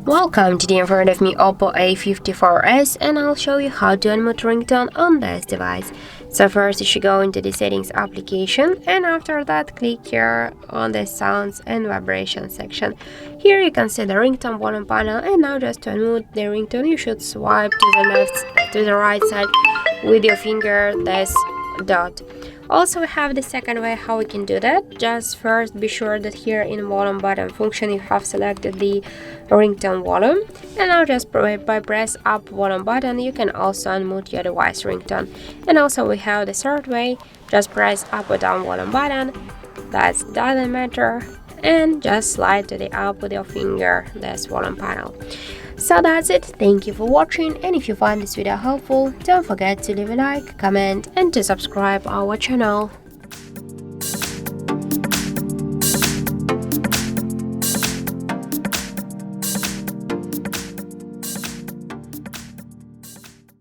Welcome, today in front of me OPPO A54s, and I'll show you how to unmute ringtone on this device. So first you should go into the settings application, and after that click here on the sounds and vibration section. Here you can see the ringtone volume panel, and now just to unmute the ringtone you should swipe to the right side with your finger this dot. Also, we have the second way how we can do that. Just first be sure that here in volume button function you have selected the ringtone volume, and now just by press up volume button you can also unmute your device ringtone. And also we have the third way, just press up or down volume button, that doesn't matter, and just slide to the up with your finger this volume panel. So that's it, thank you for watching, and if you find this video helpful, don't forget to leave a like, comment and to subscribe our channel.